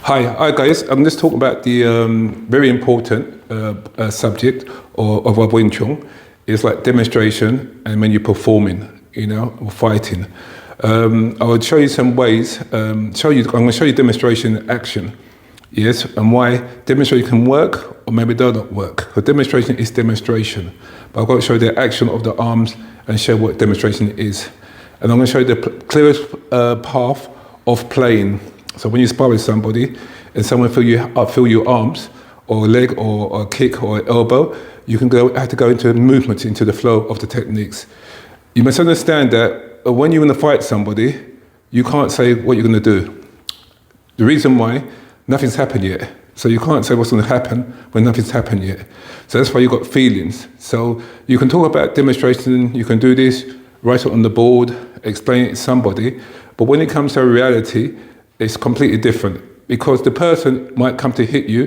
Hi guys. I'm just talking about the very important subject of our wingchun. It's like demonstration and when you're performing, or fighting. I will show you some ways. I'm going to show you demonstration in action. Yes, and why demonstration can work or maybe does not work. Because demonstration is demonstration. But I've got to show the action of the arms and show what demonstration is. And I'm going to show you the clearest path of playing. So when you spar with somebody and someone feel your arms or leg or a kick or elbow, you can have to go into movement, into the flow of the techniques. You must understand that when you're going to fight somebody, you can't say what you're going to do. The reason why, nothing's happened yet. So you can't say what's going to happen when nothing's happened yet. So that's why you've got feelings. So you can talk about demonstration, you can do this, write it on the board, explain it to somebody, but when it comes to reality, it's completely different, because the person might come to hit you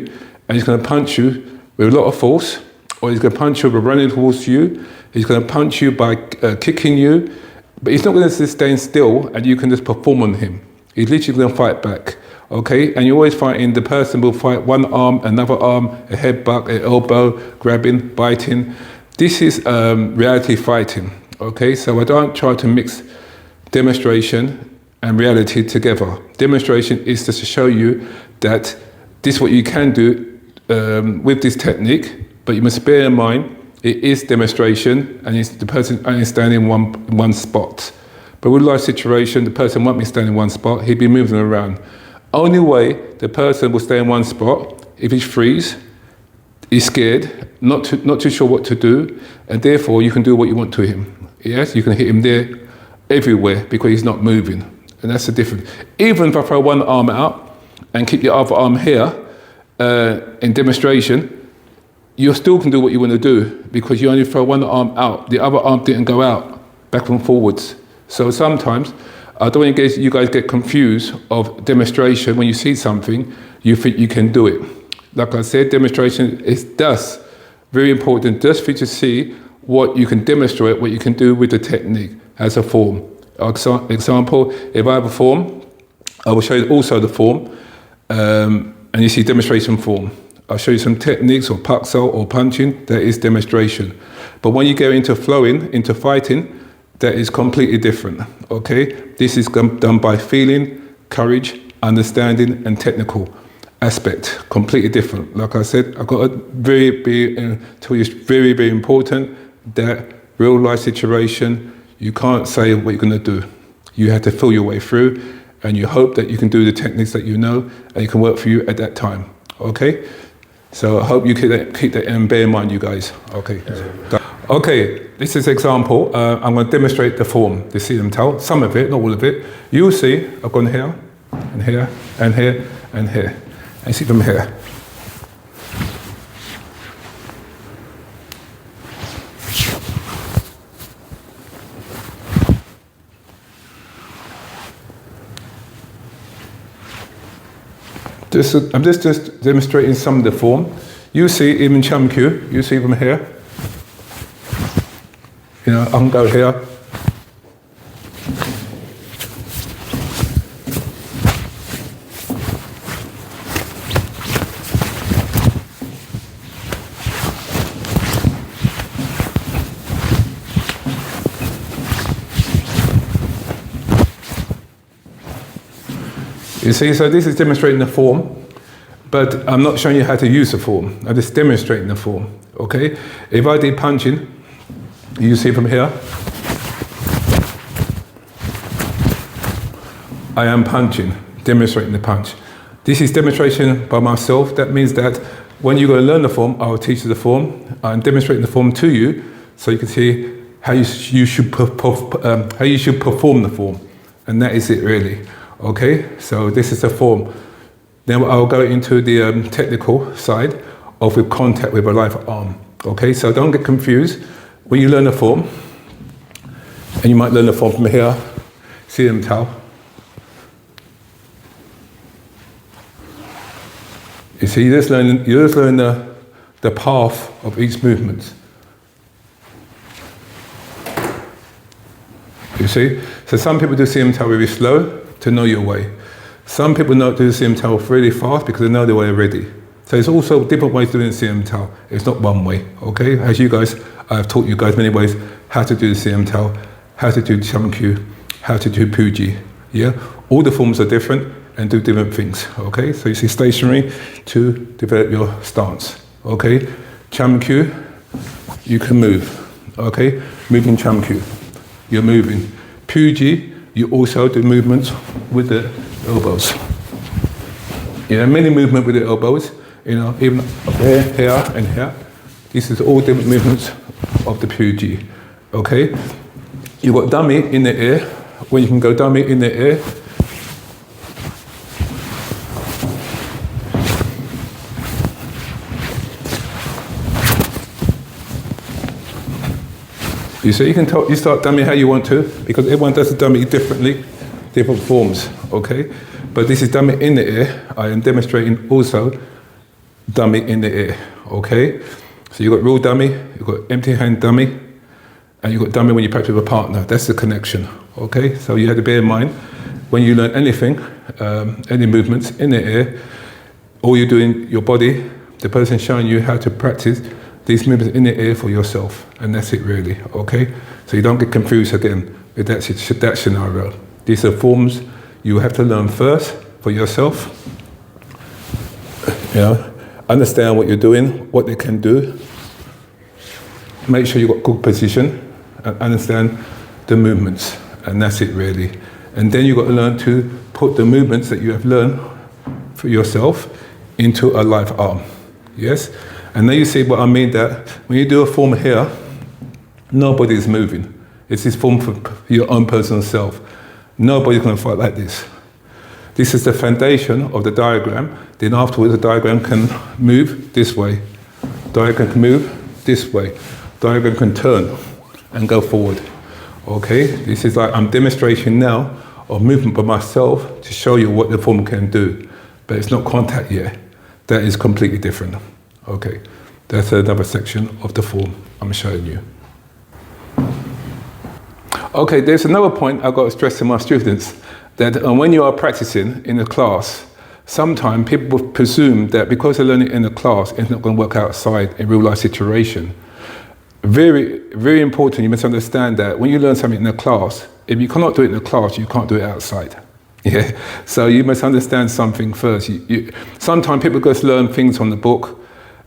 and he's going to punch you with a lot of force, or he's going to punch you by running towards you, he's going to punch you by kicking you, but he's not going to stand still and you can just perform on him. He's literally going to fight back, okay? And you're always fighting, the person will fight one arm, another arm, a headbutt, an elbow, grabbing, biting. This is reality fighting, okay? So I don't try to mix demonstration and reality together. Demonstration is just to show you that this is what you can do with this technique, but you must bear in mind it is demonstration and it's the person only standing in one spot. But with life situation, the person won't be standing in one spot, he'll be moving around. Only way the person will stay in one spot if he's freeze, he's scared, not too sure what to do, and therefore you can do what you want to him. Yes, you can hit him there everywhere because he's not moving. And that's the difference. Even if I throw one arm out and keep the other arm here in demonstration, you still can do what you want to do because you only throw one arm out. The other arm didn't go out, back and forwards. So sometimes, I don't want you guys get confused of demonstration. When you see something, you think you can do it. Like I said, demonstration is thus very important just for you to see what you can demonstrate, what you can do with the technique as a form. Example, if I have a form, I will show you also the form, and you see demonstration form. I'll show you some techniques or pakso or punching, that is demonstration. But when you go into flowing, into fighting, that is completely different, okay? This is done by feeling, courage, understanding, and technical aspect, completely different. Like I said, I've got to tell you it's very, very important that real life situation, you can't say what you're going to do. You have to feel your way through, and you hope that you can do the techniques that you know, and it can work for you at that time. Okay? So I hope you keep that and bear in mind, you guys. Okay. Okay. This is example. I'm going to demonstrate the form. You see them tell some of it, not all of it. You'll see. I've gone here, and here, and here, and here. And see from here. I'm just demonstrating some of the form. You see even Chamkyu, you see from here. I can go here. You see, so this is demonstrating the form, but I'm not showing you how to use the form. I'm just demonstrating the form, okay? If I did punching, you see from here, I am punching, demonstrating the punch. This is demonstration by myself. That means that when you go and learn the form, I will teach you the form. I'm demonstrating the form to you, so you can see how you should perform the form, and that is it really. Okay, so this is the form. Then I'll go into the technical side of with contact with a live arm. Okay, so don't get confused. When you learn the form, and you might learn the form from here, see them tell. You see, you just learn the path of each movement. You see? So some people do see them tell very slow to know your way. Some people know do the CMTAL really fast because they know their way already. So it's also different ways of doing CMTAL. It's not one way, okay? As you guys, I've taught you guys many ways how to do the CMTAL, how to do Chamkyu, how to do Puji, yeah? All the forms are different and do different things, okay? So you see stationary to develop your stance, okay? Chamkyu, you can move, okay? Moving Chamkyu, you're moving. Puji, you also do movements with the elbows. Yeah, many movement with the elbows, you know, even up here, here, and here. This is all different movements of the Puji, okay? You've got dummy in the air. When you can go dummy in the air, you see, you start dummy how you want to, because everyone does the dummy differently, different forms, okay? But this is dummy in the air. I am demonstrating also dummy in the air, okay? So you've got real dummy, you've got empty hand dummy, and you've got dummy when you practice with a partner. That's the connection, okay? So you have to bear in mind, when you learn anything, any movements in the air, all you're doing, your body, the person showing you how to practice these movements in the air for yourself, and that's it really, okay? So you don't get confused again with that scenario. These are forms you have to learn first for yourself, you know, understand what you're doing, what they can do, make sure you've got good position, and understand the movements, and that's it really. And then you've got to learn to put the movements that you have learned for yourself into a live arm, yes? And then you see what I mean, that when you do a form here, nobody's moving. It's this form for your own personal self. Nobody's going to fight like this. This is the foundation of the diagram. Then afterwards, the diagram can move this way. Diagram can move this way. Diagram can turn and go forward. Okay, this is like I'm demonstrating now of movement by myself to show you what the form can do. But it's not contact yet. That is completely different. Okay, that's another section of the form I'm showing you. Okay, there's another point I've got to stress to my students, that when you are practicing in a class, sometimes people presume that because they're learning in a class, it's not going to work outside in real life situation. Very, very important, you must understand that when you learn something in a class, if you cannot do it in a class, you can't do it outside. Yeah, so you must understand something first. Sometimes people just learn things on the book,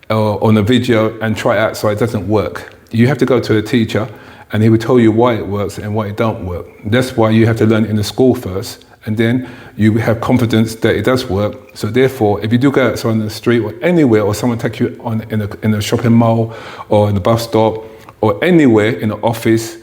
or on a video and try it outside. It doesn't work. You have to go to a teacher and he will tell you why it works and why it don't work. That's why you have to learn it in the school first, and then you have confidence that it does work. So therefore, if you do go outside on the street or anywhere, or someone take you in a shopping mall or in a bus stop or anywhere in an office,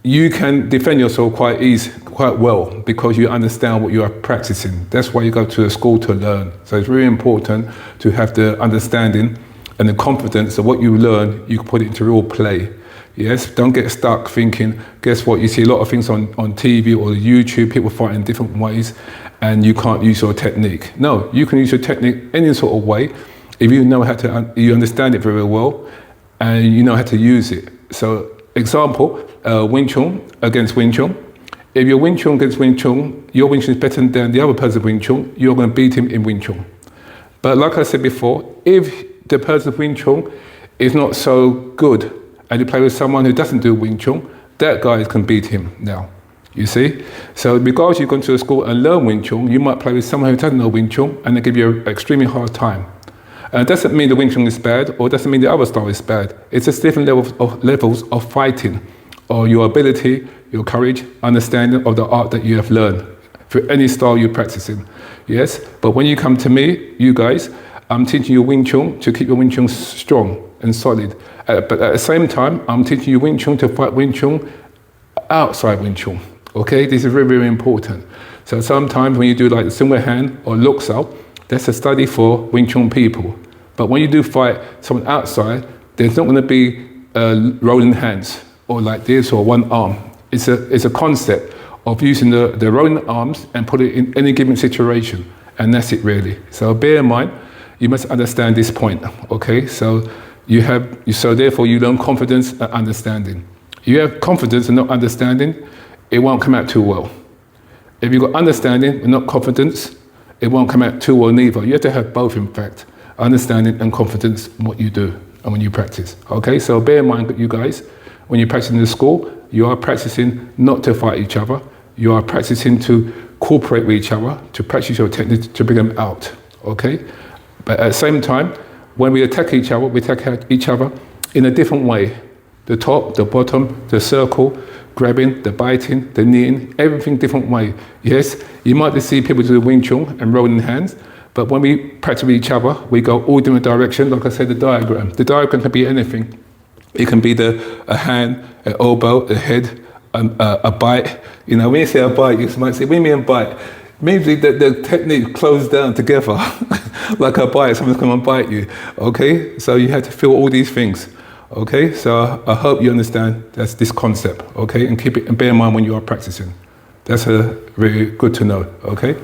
you can defend yourself quite well because you understand what you are practicing. That's why you go to a school to learn. So it's really important to have the understanding and the confidence that what you learn, you can put it into real play. Yes, don't get stuck thinking, guess what, you see a lot of things on TV or YouTube, people fight in different ways, and you can't use your technique. No, you can use your technique any sort of way if you know how to, you understand it very well, and you know how to use it. So, example, Wing Chun against Wing Chun. If you're Wing Chun against Wing Chun, your Wing Chun is better than the other person's Wing Chun, you're going to beat him in Wing Chun. But like I said before, if the person's Wing Chun is not so good, and you play with someone who doesn't do Wing Chun, that guy can beat him now, you see? So regardless, you've gone to a school and learn Wing Chun, you might play with someone who doesn't know Wing Chun, and they give you an extremely hard time. And it doesn't mean the Wing Chun is bad, or it doesn't mean the other style is bad. It's just different levels of fighting, or your ability, your courage, understanding of the art that you have learned for any style you're practicing. Yes, but when you come to me, you guys, I'm teaching you Wing Chun to keep your Wing Chun strong and solid. But at the same time, I'm teaching you Wing Chun to fight Wing Chun outside Wing Chun. Okay, this is very, very important. So sometimes when you do like the single hand or look out, that's a study for Wing Chun people. But when you do fight someone outside, there's not going to be rolling hands or like this or one arm. It's a concept of using the rolling arms and put it in any given situation, and that's it really. So bear in mind, you must understand this point. Okay, so therefore you learn confidence and understanding. You have confidence and not understanding, it won't come out too well. If you've got understanding and not confidence, it won't come out two or neither. You have to have both, in fact. Understanding and confidence in what you do and when you practice. Okay, so bear in mind, you guys, when you practice in the school, you are practicing not to fight each other. You are practicing to cooperate with each other, to practice your techniques to bring them out. Okay, but at the same time, when we attack each other, we attack each other in a different way. The top, the bottom, the circle, grabbing, the biting, the kneeing, everything different way. Yes, you might see people do the Wing Chun and rolling hands, but when we practice with each other, we go all different directions. Like I said, the diagram. The diagram can be anything. It can be a hand, an elbow, a head, a bite. You know, when you say a bite, you might say, what do you mean a bite? Maybe the technique closed down together, like a bite, someone's come and bite you. Okay, so you have to feel all these things. Okay, so I hope you understand that's this concept. Okay, and keep it and bear in mind when you are practicing. That's really good to know. Okay,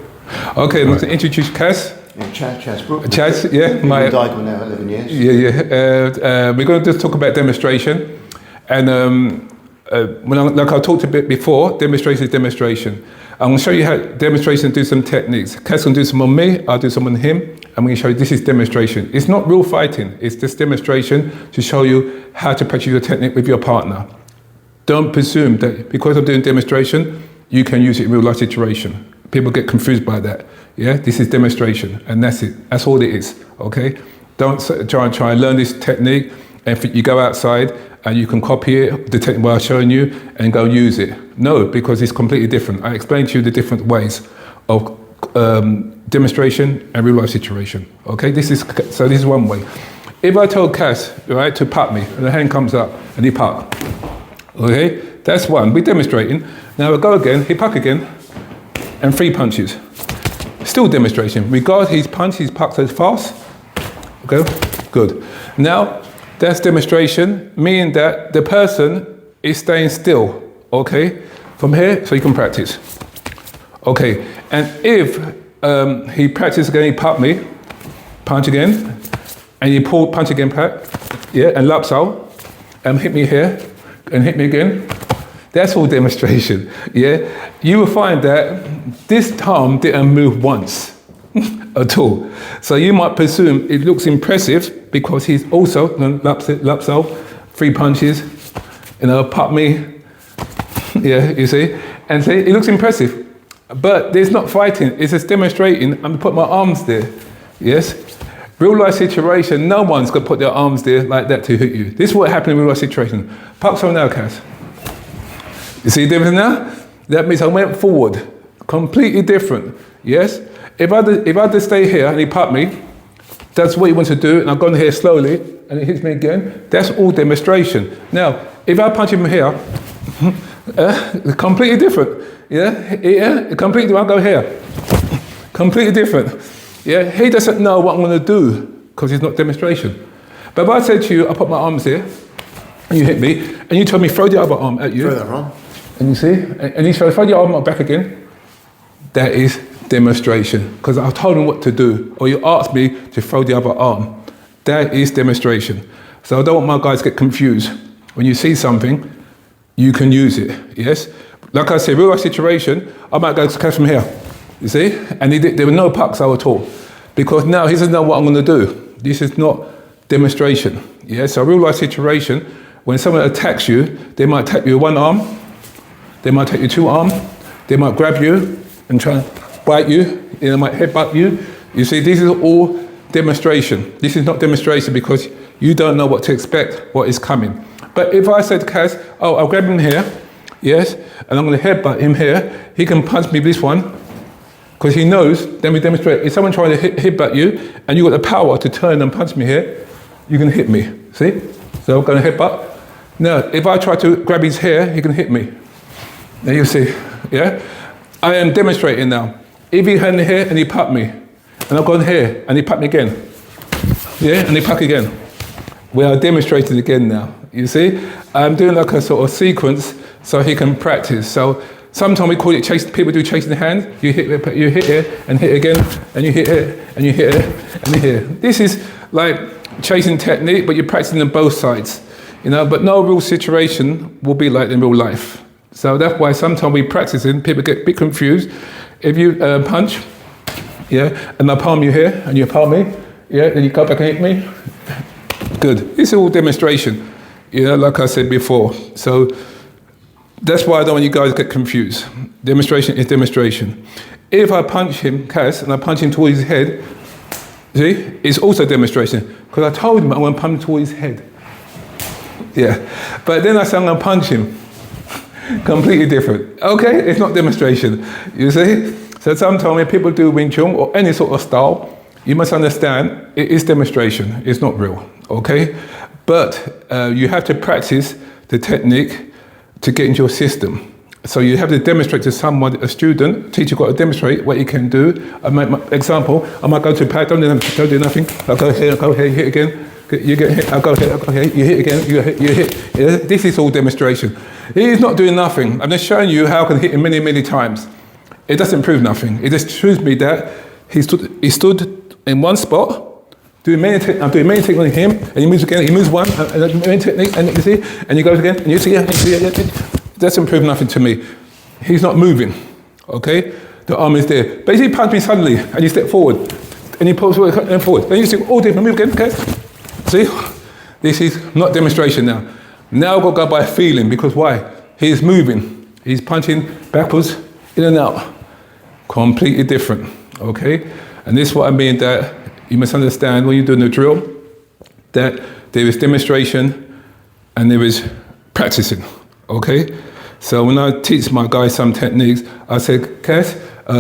okay. I'm going to introduce Kaz. Yeah, Chaz Brook. Chaz, yeah. Been in Daegu now 11 years. Yeah. We're going to just talk about demonstration. And like I talked a bit before, demonstration is demonstration. I'm going to show you how demonstration do some techniques. Kaz can do some on me, I'll do some on him. I'm going to show you this is demonstration. It's not real fighting, it's just demonstration to show you how to practice your technique with your partner. Don't presume that because I'm doing demonstration, you can use it in real life situation. People get confused by that. Yeah, this is demonstration, and that's it. That's all it is. Okay, don't try and learn this technique, and you go outside and you can copy it, the technique I'm showing you, and go use it. No, because it's completely different. I explained to you the different ways of demonstration and real life situation. Okay, this is one way. If I told Kaz, right, to pat me, and the hand comes up and he pat. Okay, that's one. We're demonstrating. Now I go again. He puck again. And 3 punches. Still demonstration. Regard his punch, his puck so fast. Okay, good. Now, that's demonstration, meaning that the person is staying still. Okay, from here, so you can practice. Okay, and if he practices again, he puck me, punch again, and you pull, punch again, pat, yeah, and laps out, and hit me here, and hit me again. That's all demonstration, yeah? You will find that this arm didn't move once at all. So you might presume it looks impressive because he's also laps out, 3 punches, you know, pop me, yeah, you see? And see, it looks impressive. But there's not fighting, it's just demonstrating. I'm put my arms there, yes? Real life situation, no one's gonna put their arms there like that to hit you. This is what happened in real life situation. Puck so now, Kaz. You see the difference now? That means I went forward, completely different, yes? If I just stay here and he pop me, that's what he wants to do, and I've gone here slowly, and he hits me again, that's all demonstration. Now, if I punch him here, completely different, yeah, completely different, I'll go here, completely different, yeah? He doesn't know what I'm gonna do, because it's not demonstration. But if I said to you, I put my arms here, and you hit me, and you told me throw the other arm at you. Throw that arm. And you see, and you throw the arm back again. That is demonstration, because I told him what to do, or you asked me to throw the other arm. That is demonstration. So I don't want my guys to get confused. When you see something, you can use it, yes? Like I said, real life situation, I might go to from here, you see? And there were no pucks at all, because now he doesn't know what I'm gonna do. This is not demonstration, yes? So real life situation, when someone attacks you, they might attack you with 1 arm, they might take you 2 arms, they might grab you and try and bite you, they might headbutt you. You see, this is all demonstration. This is not demonstration because you don't know what to expect, what is coming. But if I said to Kaz, oh, I'll grab him here, yes, and I'm going to headbutt him here, he can punch me with this one, because he knows, then we demonstrate. If someone trying to headbutt you, and you've got the power to turn and punch me here, you can hit me, see? So I'm going to headbutt. Now, if I try to grab his hair, he can hit me. Now you see, yeah? I am demonstrating now. If he had here and he pucked me, and I've gone here and he pucked me again, yeah, and he pucked again. We are demonstrating again now, you see? I'm doing like a sort of sequence so he can practice. So sometimes we call it chase, people do chasing the hand. You hit here and hit again, and you hit here and you hit here and you hit here. This is like chasing technique, but you're practicing on both sides, you know, but no real situation will be like in real life. So that's why sometimes we practicing, people get a bit confused. If you punch, yeah, and I palm you here, and you palm me, yeah, and you come back and hit me, good. It's all demonstration, you know, like I said before. So that's why I don't want you guys to get confused. Demonstration is demonstration. If I punch him, Cass, and I punch him towards his head, see, it's also demonstration. Because I told him I want to punch towards his head. Yeah, but then I said I'm going to punch him. Completely different. Okay, it's not demonstration, you see? So sometimes when people do Wing Chun or any sort of style, you must understand it is demonstration, it's not real, okay? But you have to practice the technique to get into your system. So you have to demonstrate to someone, a student, teacher got to demonstrate what you can do. I make my example, I might go to a pad, don't do nothing. I'll go here, you hit again. You get hit, I'll go here, you hit again, you hit. Yeah, this is all demonstration. He's not doing nothing. I'm just showing you how I can hit him many, many times. It doesn't prove nothing. It just shows me that he stood in one spot, I'm doing many techniques on him, and he moves again, he moves one, and many technique, and you see, and he goes again, and you see, it doesn't prove nothing to me. He's not moving, okay? The arm is there. But if he punches me suddenly, and you step forward, and he pulls forward, and you see, all different, move again, okay? See? This is not demonstration now. Now I've got to go by feeling, because why? He's moving. He's punching backwards, in and out. Completely different, okay? And this is what I mean, that you must understand when you're doing the drill, that there is demonstration and there is practicing, okay? So when I teach my guys some techniques, I say, Cass,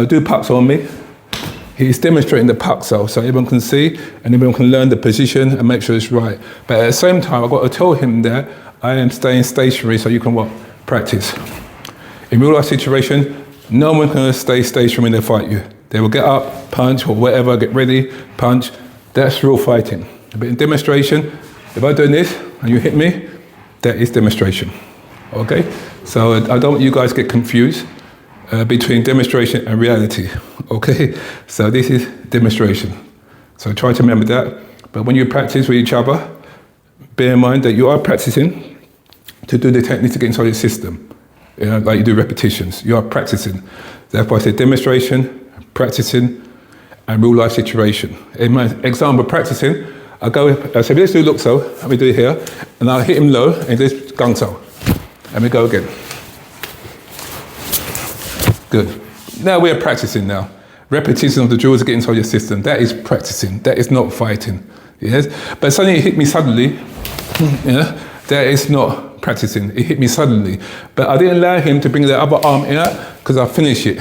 do pucks on me. He's demonstrating the puck so everyone can see and everyone can learn the position and make sure it's right. But at the same time, I've got to tell him that I am staying stationary so you can what? Practice. In real life situation, no one can stay stationary when they fight you. They will get up, punch or whatever, get ready, punch. That's real fighting. But in demonstration, if I'm doing this and you hit me, that is demonstration. Okay? So I don't want you guys to get confused between demonstration and reality. Okay? So this is demonstration. So try to remember that. But when you practice with each other, bear in mind that you are practicing to do the techniques to get inside your system. You know, like you do repetitions. You are practicing. Therefore I say demonstration, practicing, and real life situation. In my example, practicing, I say, let's do look so, let me do it here, and I'll hit him low, and just gung so. And we go again. Good. Now we are practicing now. Repetition of the drills to get inside your system. That is practicing. That is not fighting. Yes? But suddenly it hit me suddenly. Yeah? That is not practicing. It hit me suddenly. But I didn't allow him to bring the other arm out because I finished it.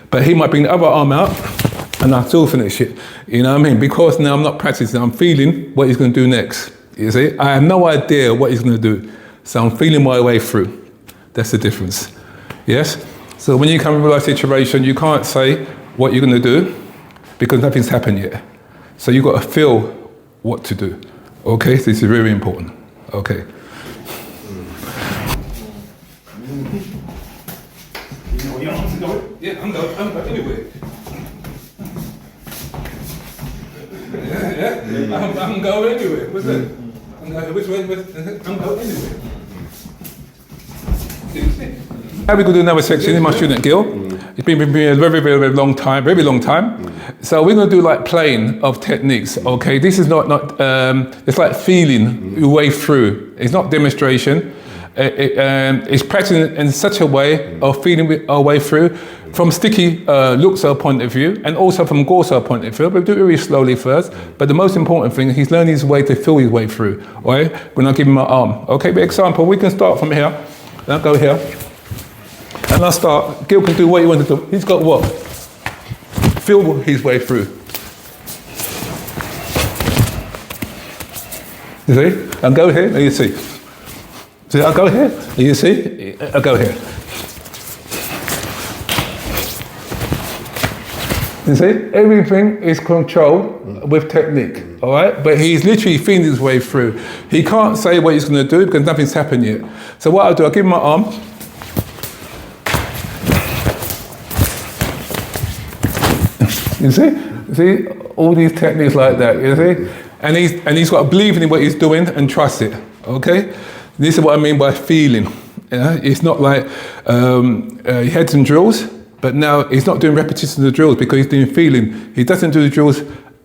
But he might bring the other arm out and I'll still finish it. You know what I mean? Because now I'm not practicing. I'm feeling what he's going to do next. You see? I have no idea what he's going to do. So I'm feeling my way through. That's the difference. Yes? So when you come to a real life situation, you can't say what you're going to do because nothing's happened yet. So you've got to feel what to do. Okay? This is very important. Okay. Yeah, I'm going anyway. I'm going anyway. What's that? Which way? I'm going anyway. Now we're going to do another section in my student guild. It's been a very, very long time, very long time. So we're going to do like playing of techniques, okay? This is not it's like feeling your way through. It's not demonstration. It's practicing in such a way of feeling our way through from sticky Luxor point of view and also from Gorsa point of view. We'll do it very slowly first, but the most important thing, he's learning his way to feel his way through, right? When I give him my arm. Okay, for example, we can start from here, and I'll go here, and I'll start. Gil can do what he wants to do. He's got what? Feel his way through. You see? I'll go here, and you see. So I'll go here, and you see? I'll go here. You see? Everything is controlled with technique, all right? But he's literally feeling his way through. He can't say what he's going to do because nothing's happened yet. So what I'll do, I'll give him my arm. You see? See? All these techniques like that, you see? And he's got to believe in what he's doing and trust it, okay? This is what I mean by feeling, It's not like he had some drills, but now he's not doing repetitions of the drills because he's doing feeling. He doesn't do the drills,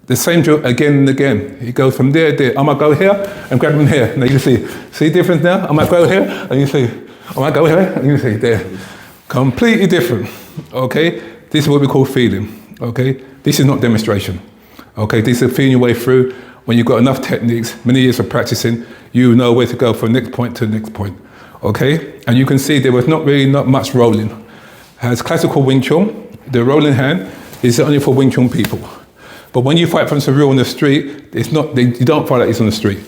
the same drill again and again. He goes from there, there. I might go here and grab him here. Now you see the difference now? I might go here and you see, I might go here and you see there. Completely different, okay? This is what we call feeling, okay? This is not demonstration, okay? This is feeling your way through. When you've got enough techniques, many years of practicing, you know where to go from next point to the next point, okay? And you can see there was not much rolling. As classical Wing Chun, the rolling hand is only for Wing Chun people. But when you fight from surreal on the street, you don't fight like this on the street.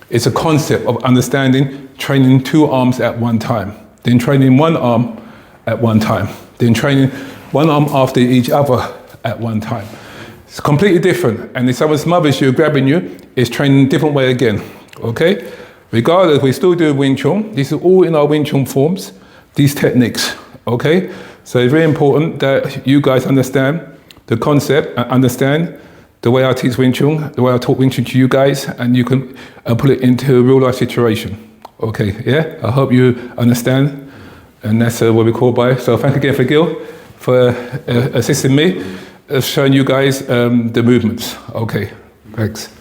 It's a concept of understanding, training 2 arms at one time, then training 1 arm at one time, then training 1 arm after each other at one time. It's completely different. And if someone smothers you, grabbing you, it's training a different way again, okay? Regardless, we still do Wing Chun. This is all in our Wing Chun forms, these techniques, okay? So it's very important that you guys understand the concept and understand the way I teach Wing Chun, the way I talk Wing Chun to you guys, and you can put it into a real life situation, okay? Yeah, I hope you understand, and that's what we call by. So thank you again for Gil for assisting me, showing you guys the movements. Okay, thanks.